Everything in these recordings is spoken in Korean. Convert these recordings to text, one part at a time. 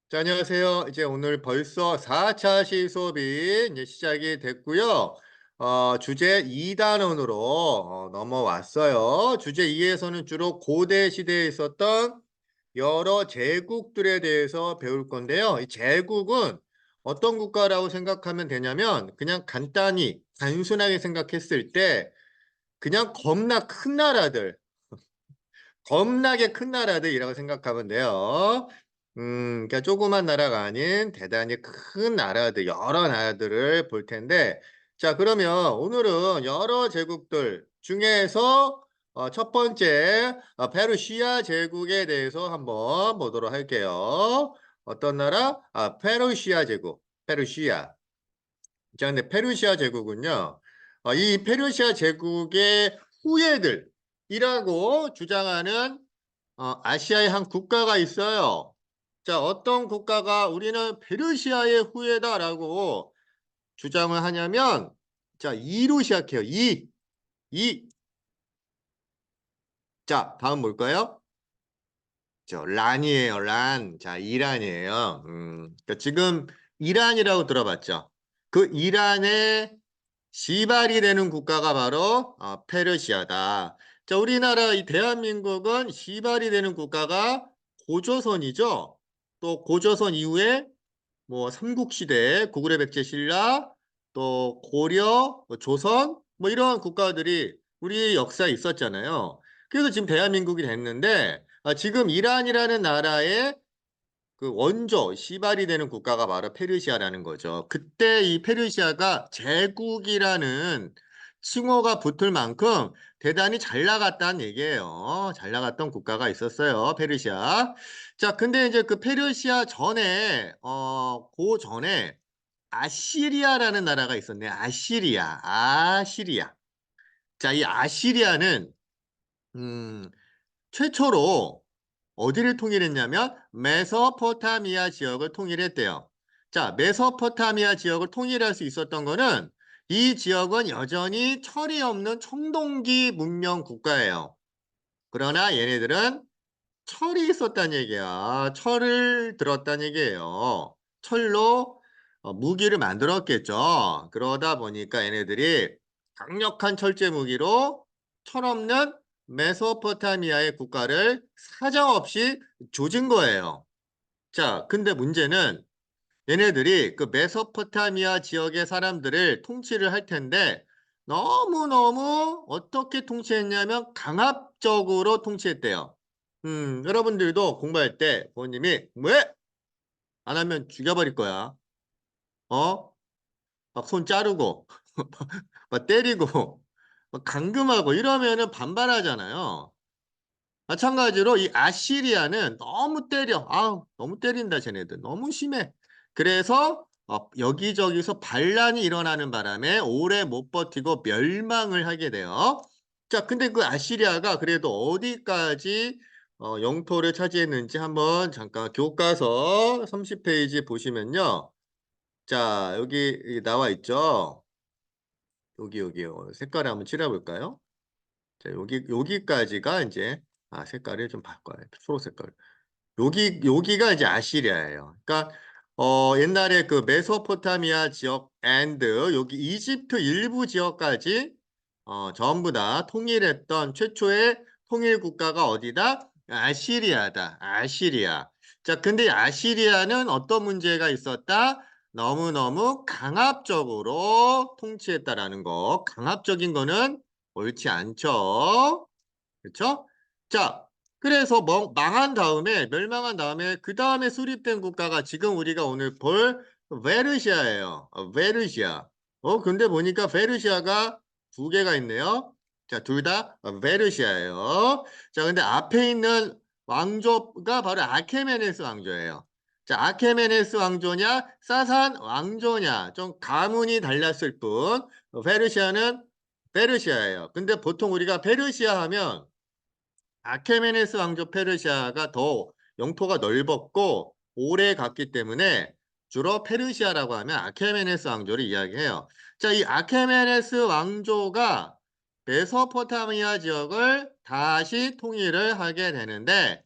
자, 안녕하세요. 이제 오늘 벌써 4차 시수업이 이제 시작이 됐고요. 주제 2단원으로 넘어왔어요. 주제 2에서는 주로 고대 시대에 있었던 여러 제국들에 대해서 배울 건데요. 이 제국은 어떤 국가라고 생각하면 되냐면 그냥 간단히 단순하게 생각했을 때 그냥 겁나 큰 나라들, 겁나게 큰 나라들이라고 생각하면 돼요. 그러니까 조그만 나라가 아닌 대단히 큰 나라들, 여러 나라들을 볼 텐데, 자, 그러면 오늘은 여러 제국들 중에서 첫 번째 페르시아 제국에 대해서 한번 보도록 할게요. 어떤 나라? 페르시아 제국. 페르시아. 자, 근데 페르시아 제국은요, 이 페르시아 제국의 후예들이라고 주장하는 아시아의 한 국가가 있어요. 자, 어떤 국가가 우리는 페르시아의 후예다라고 주장을 하냐면, 자, 이로 시작해요. 이. 자, 다음 뭘까요? 란이에요, 란. 자, 이란이에요. 그러니까 지금 이란이라고 들어봤죠? 그 이란의 시발이 되는 국가가 바로 페르시아다. 자, 우리나라 이 대한민국은 시발이 되는 국가가 고조선이죠. 또 고조선 이후에 뭐 삼국시대, 고구려 백제 신라, 또 고려, 뭐 조선 뭐 이런 국가들이 우리 역사에 있었잖아요. 그래서 지금 대한민국이 됐는데 지금 이란이라는 나라의 그 원조 시발이 되는 국가가 바로 페르시아라는 거죠. 그때 이 페르시아가 제국이라는 칭호가 붙을 만큼 대단히 잘 나갔다는 얘기예요. 잘 나갔던 국가가 있었어요. 페르시아. 자, 근데 이제 그 페르시아 전에 그 전에 아시리아라는 나라가 있었네. 아시리아. 자, 이 아시리아는 최초로 어디를 통일했냐면 메소포타미아 지역을 통일했대요. 자, 메소포타미아 지역을 통일할 수 있었던 거는 이 지역은 여전히 철이 없는 청동기 문명 국가예요. 그러나 얘네들은 철이 있었다는 얘기야. 철을 들었다는 얘기예요. 철로 무기를 만들었겠죠. 그러다 보니까 얘네들이 강력한 철제 무기로 철없는 메소포타미아의 국가를 사정없이 조진 거예요. 자, 근데 문제는 얘네들이 그 메소포타미아 지역의 사람들을 통치를 할 텐데 너무너무 어떻게 통치했냐면 강압적으로 통치했대요. 여러분들도 공부할 때 부모님이 왜? 안 하면 죽여버릴 거야. 어? 막 손 자르고 막 때리고 막 감금하고 이러면은 반발하잖아요. 마찬가지로 이 아시리아는 너무 때려. 아우, 너무 때린다, 쟤네들. 너무 심해. 그래서 여기저기서 반란이 일어나는 바람에 오래 못 버티고 멸망을 하게 돼요. 자, 근데 그 아시리아가 그래도 어디까지 영토를 차지했는지 한번 잠깐 교과서 30페이지 보시면요. 자, 여기 나와 있죠. 여기 색깔을 한번 칠해볼까요? 자, 여기까지가 이제 색깔을 좀 바꿔요. 초록 색깔. 여기가 이제 아시리아예요. 그러니까 옛날에 그 메소포타미아 지역 앤드 여기 이집트 일부 지역까지 전부 다 통일했던 최초의 통일 국가가 어디다? 아시리아다. 아시리아. 자, 근데 아시리아는 어떤 문제가 있었다? 너무너무 강압적으로 통치했다라는 거. 강압적인 거는 옳지 않죠. 그렇죠? 자, 그래서 망한 다음에 멸망한 다음에 그 다음에 수립된 국가가 지금 우리가 오늘 볼 베르시아예요. 베르시아. 근데 보니까 베르시아가 두 개가 있네요. 자, 둘 다 베르시아예요. 자, 근데 앞에 있는 왕조가 바로 아케메네스 왕조예요. 자, 아케메네스 왕조냐, 사산 왕조냐, 좀 가문이 달랐을 뿐, 페르시아는 페르시아예요. 근데 보통 우리가 페르시아 하면 아케메네스 왕조 페르시아가 더 영토가 넓었고 오래 갔기 때문에 주로 페르시아라고 하면 아케메네스 왕조를 이야기해요. 자, 이 아케메네스 왕조가 메소포타미아 지역을 다시 통일을 하게 되는데,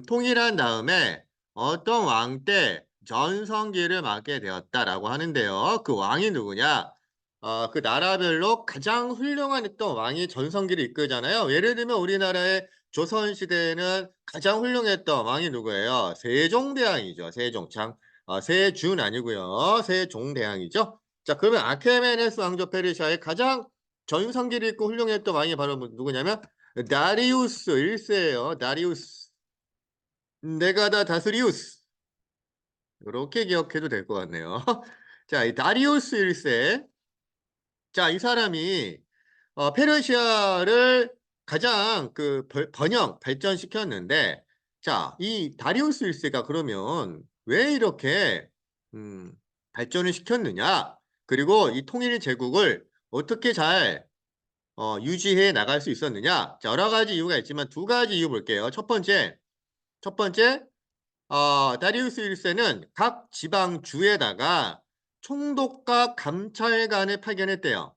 통일한 다음에 어떤 왕 때 전성기를 맞게 되었다라고 하는데요. 그 왕이 누구냐? 그 나라별로 가장 훌륭한 했던 왕이 전성기를 이끌잖아요. 예를 들면 우리나라의 조선시대에는 가장 훌륭했던 왕이 누구예요? 세종대왕이죠. 세준 아니고요. 세종대왕이죠. 자, 그러면 아케메네스 왕조 페르시아의 가장 전성기를 잇고 훌륭했던 왕이 바로 누구냐면 다리우스 1세예요. 다리우스. 내가 다 다스리우스. 이렇게 기억해도 될 것 같네요. 자, 이 다리우스 1세. 자, 이 사람이 페르시아를 가장 그 번영 발전시켰는데, 자, 이 다리우스 1세가 그러면 왜 이렇게 음, 발전을 시켰느냐? 그리고 이 통일 제국을 어떻게 잘 유지해 나갈 수 있었느냐? 자, 여러 가지 이유가 있지만 두 가지 이유 볼게요. 첫 번째, 다리우스 1세는 각 지방주에다가 총독과 감찰관을 파견했대요.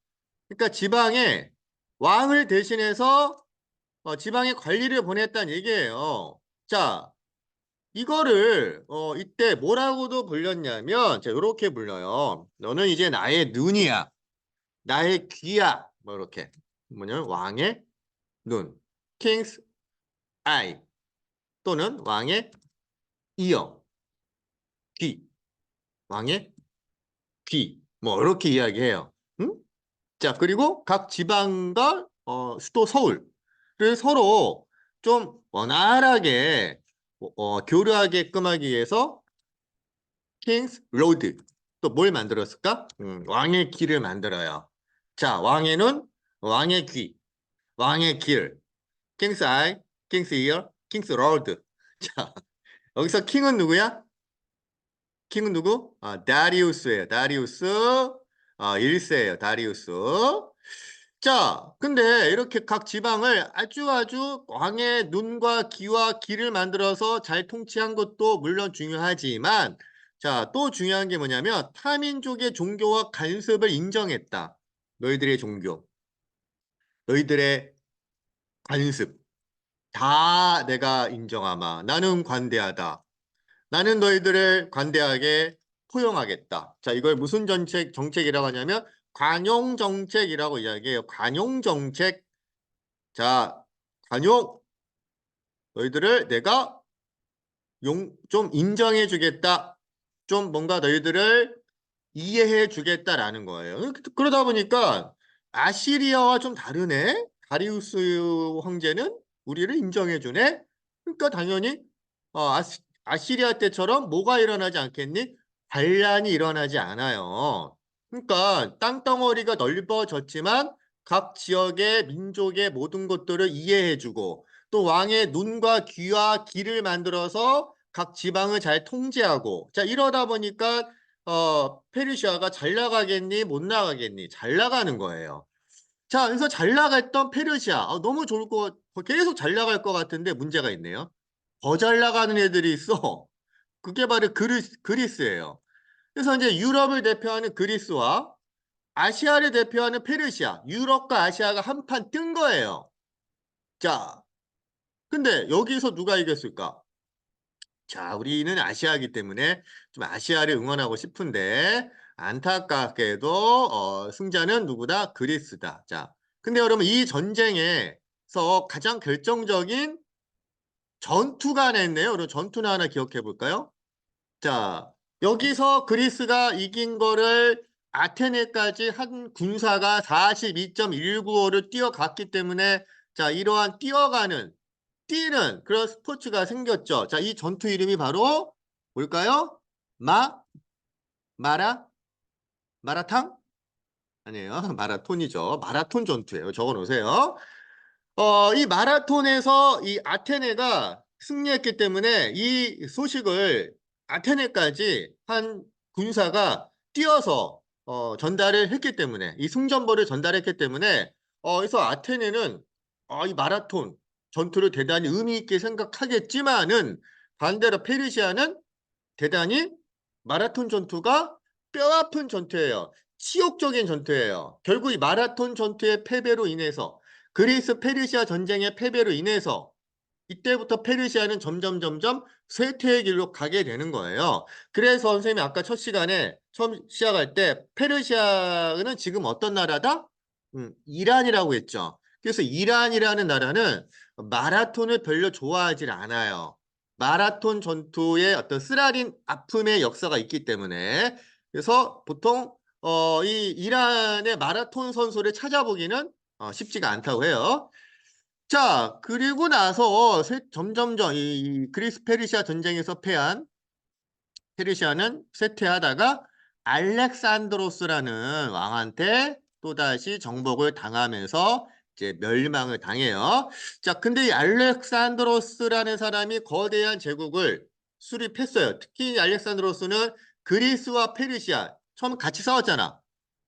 그러니까 지방에 왕을 대신해서 지방에 관리를 보냈다는 얘기예요. 자, 이거를 이때 뭐라고도 불렸냐면 자, 이렇게 불러요. 너는 이제 나의 눈이야. 나의 귀야. 뭐 이렇게. 뭐냐면 왕의 눈. King's eye. 또는 왕의 ear. 귀. 왕의 귀. 뭐 이렇게 이야기해요. 응? 자, 그리고 각 지방과 수도 서울을 서로 좀 원활하게 교류하게끔 하기 위해서 킹스 로드 또 뭘 만들었을까? 왕의 길을 만들어요. 자, 왕의 눈, 왕의 귀, 왕의 길, 킹스 아이, 킹스 이어, 킹스 로드. 자, 여기서 킹은 누구야? 킹은 누구? 다리우스예요. 다리우스 1세예요. 다리우스. 자, 근데 이렇게 각 지방을 아주 왕의 눈과 귀와 귀를 만들어서 잘 통치한 것도 물론 중요하지만 자, 또 중요한 게 뭐냐면 타민족의 종교와 관습을 인정했다. 너희들의 종교, 너희들의 관습 다 내가 인정하마. 나는 관대하다. 나는 너희들을 관대하게 포용하겠다. 자, 이걸 무슨 정책이라고 하냐면 관용 정책이라고 이야기해요. 관용 정책. 자, 관용 너희들을 내가 좀 인정해 주겠다. 좀 뭔가 너희들을 이해해 주겠다라는 거예요. 그러다 보니까 아시리아와 좀 다르네. 다리우스 황제는 우리를 인정해 주네. 그러니까 당연히 아시리아 때처럼 뭐가 일어나지 않겠니? 반란이 일어나지 않아요. 그러니까 땅덩어리가 넓어졌지만 각 지역의 민족의 모든 것들을 이해해주고 또 왕의 눈과 귀와 귀를 만들어서 각 지방을 잘 통제하고 자 이러다 보니까 페르시아가 잘 나가겠니? 못 나가겠니? 잘 나가는 거예요. 자, 그래서 잘 나갔던 페르시아. 너무 좋을 계속 잘 나갈 것 같은데 문제가 있네요. 더 잘 나가는 애들이 있어. 그게 바로 그리스예요. 그래서 이제 유럽을 대표하는 그리스와 아시아를 대표하는 페르시아, 유럽과 아시아가 한판 뜬 거예요. 자, 근데 여기서 누가 이겼을까? 자, 우리는 아시아이기 때문에 좀 아시아를 응원하고 싶은데 안타깝게도 승자는 누구다? 그리스다. 자, 근데 여러분 이 전쟁에서 가장 결정적인 전투가 냈네요. 그럼 전투는 하나 기억해 볼까요? 자, 여기서 그리스가 이긴 거를 아테네까지 한 군사가 42.195를 뛰어갔기 때문에 자, 이러한 뛰는 그런 스포츠가 생겼죠. 자, 이 전투 이름이 바로 뭘까요? 마, 마라, 마라탕? 아니에요. 마라톤이죠. 마라톤 전투예요. 적어 놓으세요. 이 마라톤에서 이 아테네가 승리했기 때문에 이 소식을 아테네까지 한 군사가 뛰어서 전달을 했기 때문에 이 승전보를 전달했기 때문에 그래서 아테네는 이 마라톤 전투를 대단히 의미 있게 생각하겠지만은 반대로 페르시아는 대단히 마라톤 전투가 뼈아픈 전투예요. 치욕적인 전투예요. 결국 이 마라톤 전투의 패배로 인해서 그리스 페르시아 전쟁의 패배로 인해서 이때부터 페르시아는 점점 쇠퇴의 길로 가게 되는 거예요. 그래서 선생님이 아까 첫 시간에 처음 시작할 때 페르시아는 지금 어떤 나라다? 이란이라고 했죠. 그래서 이란이라는 나라는 마라톤을 별로 좋아하지 않아요. 마라톤 전투의 어떤 쓰라린 아픔의 역사가 있기 때문에 그래서 보통 이 이란의 마라톤 선수를 찾아보기는 쉽지가 않다고 해요. 자, 그리고 나서 점점점 이 그리스 페르시아 전쟁에서 패한 페르시아는 쇠퇴하다가 알렉산드로스라는 왕한테 또다시 정복을 당하면서 이제 멸망을 당해요. 자, 근데 이 알렉산드로스라는 사람이 거대한 제국을 수립했어요. 특히 이 알렉산드로스는 그리스와 페르시아 처음 같이 싸웠잖아.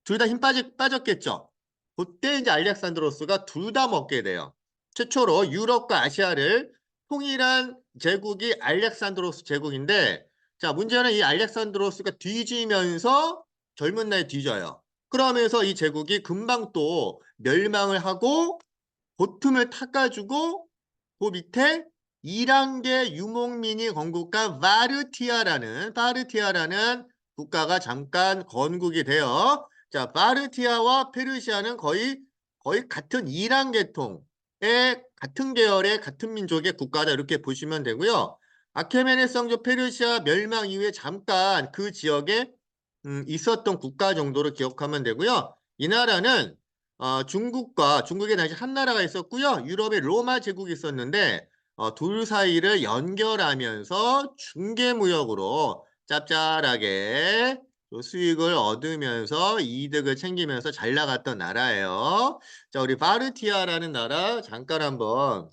둘 다 힘 빠졌겠죠. 그때 이제 알렉산드로스가 둘 다 먹게 돼요. 최초로 유럽과 아시아를 통일한 제국이 알렉산드로스 제국인데 자, 문제는 이 알렉산드로스가 뒤지면서 젊은 나이에 뒤져요. 그러면서 이 제국이 금방 또 멸망을 하고 보틈을 닦아주고 그 밑에 이란계 유목민이 건국한 파르티아라는 국가가 잠깐 건국이 돼요. 자, 파르티아와 페르시아는 거의 같은 이란 계통의 같은 계열의 같은 민족의 국가다 이렇게 보시면 되고요. 아케메네스 왕조 페르시아 멸망 이후에 잠깐 그 지역에 있었던 국가 정도로 기억하면 되고요. 이 나라는 중국에 당시 한 나라가 있었고요. 유럽에 로마 제국이 있었는데 둘 사이를 연결하면서 중개무역으로 짭짤하게 수익을 얻으면서 이득을 챙기면서 잘 나갔던 나라예요. 자, 우리 파르티아라는 나라 잠깐 한번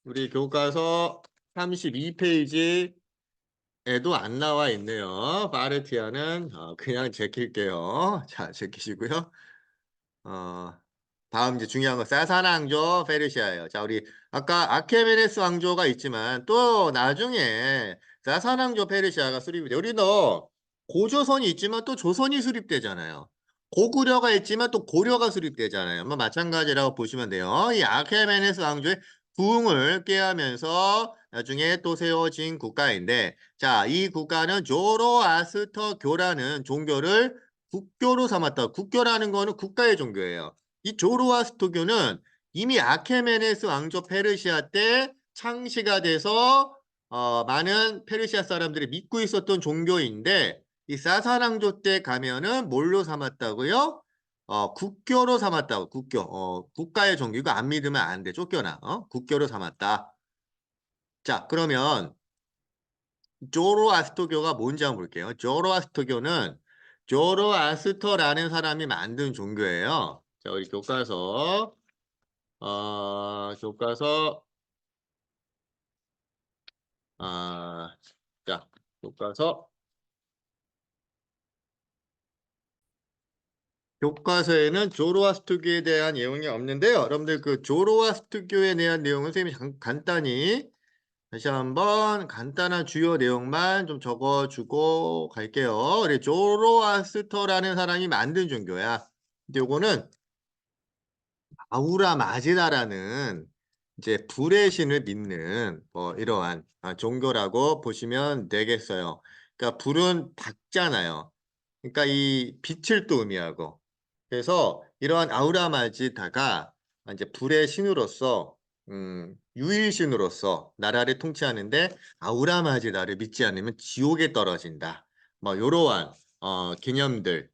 우리 교과서 32페이지에도 안 나와 있네요. 파르티아는 그냥 제낄게요. 자, 제끼시고요. 어, 다음 이제 중요한 거 사사왕조 페르시아예요. 자, 우리 아까 아케메네스 왕조가 있지만 또 나중에 사사왕조 페르시아가 수립이 돼. 우리도 고조선이 있지만 또 조선이 수립되잖아요. 고구려가 있지만 또 고려가 수립되잖아요. 뭐 마찬가지라고 보시면 돼요. 이 아케메네스 왕조의 부흥을 꾀하면서 나중에 또 세워진 국가인데 자, 이 국가는 조로아스터교라는 종교를 국교로 삼았다. 국교라는 거는 국가의 종교예요. 이 조로아스터교는 이미 아케메네스 왕조 페르시아 때 창시가 돼서 많은 페르시아 사람들이 믿고 있었던 종교인데 이 사사왕조 때 가면은 뭘로 삼았다고요? 국교로 삼았다고. 국교. 국가의 종교. 이거 안 믿으면 안 돼. 쫓겨나. 국교로 삼았다. 자, 그러면 조로아스터교가 뭔지 한번 볼게요. 조로아스터교는 조로아스터라는 사람이 만든 종교예요. 자, 우리 교과서, 아, 자, 교과서, 교과서에는 조로아스터교에 대한 내용이 없는데요. 여러분들 그 조로아스터교에 대한 내용은 선생님이 간단히 다시 한번 간단한 주요 내용만 좀 적어주고 갈게요. 우리 조로아스터라는 사람이 만든 종교야. 근데 요거는 아우라 마지다라는 이제 불의 신을 믿는 이러한 종교라고 보시면 되겠어요. 그러니까 불은 밝잖아요. 그러니까 이 빛을 또 의미하고 그래서 이러한 아우라 마지다가 이제 불의 신으로서 유일신으로서 나라를 통치하는데 아우라 마지다를 믿지 않으면 지옥에 떨어진다. 뭐 이러한 개념들이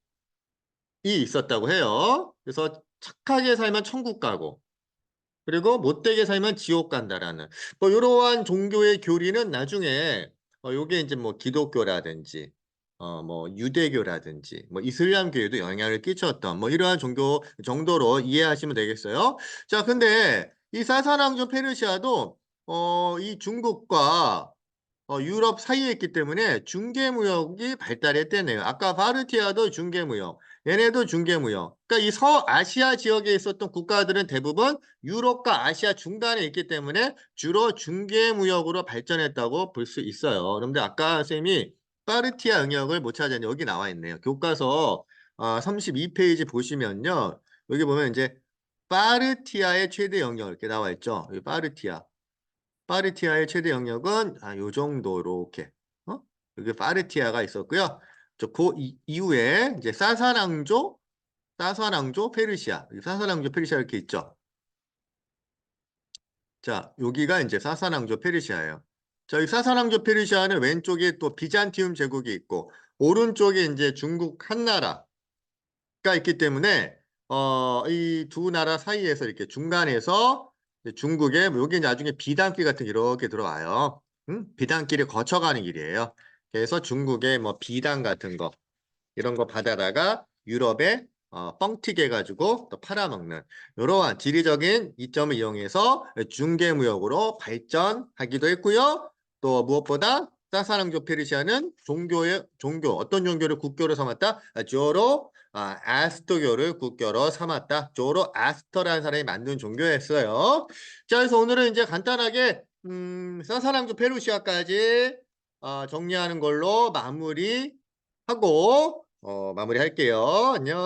있었다고 해요. 그래서 착하게 살면 천국 가고 그리고 못되게 살면 지옥 간다라는 뭐 이러한 종교의 교리는 나중에 요게 이제 뭐 기독교라든지 뭐 유대교라든지 뭐 이슬람교에도 영향을 끼쳤던 뭐 이러한 종교 정도로 이해하시면 되겠어요. 자, 근데 이 사사랑조 페르시아도 이 중국과 유럽 사이에 있기 때문에 중개무역이 발달했대네요. 아까 바르티아도 중개무역, 얘네도 중개무역. 그러니까 이 서아시아 지역에 있었던 국가들은 대부분 유럽과 아시아 중간에 있기 때문에 주로 중개무역으로 발전했다고 볼 수 있어요. 그런데 아까 쌤이 파르티아 응역을 못 찾았는데 여기 나와 있네요. 교과서 32페이지 보시면요. 여기 보면 이제 파르티아의 최대 영역 이렇게 나와 있죠. 이 파르티아. 파르티아의 최대 영역은 요 정도 이렇게 여기 파르티아가 있었고요. 그 이후에 이제 사사낭조, 페르시아, 사사낭조, 페르시아 이렇게 있죠. 자, 여기가 이제 사사낭조, 페르시아예요. 자, 이 사사낭조, 페르시아는 왼쪽에 또 비잔티움 제국이 있고 오른쪽에 이제 중국 한나라가 있기 때문에 이 두 나라 사이에서 이렇게 중간에서 이제 중국에 여기 나중에 비단길 같은 게 이렇게 들어와요. 비단길을 거쳐가는 길이에요. 그래서 중국의 뭐 비단 같은 거 이런 거 받아다가 유럽에 뻥튀기 해가지고 또 팔아먹는 이러한 지리적인 이점을 이용해서 중개무역으로 발전하기도 했고요. 또 무엇보다 사사랑조 페르시아는 종교 어떤 종교를 국교로 삼았다? 조로 아스토교를 국교로 삼았다. 조로 아스터라는 사람이 만든 종교였어요. 자, 그래서 오늘은 이제 간단하게 사사랑조 페르시아까지 정리하는 걸로 마무리하고 마무리할게요. 안녕.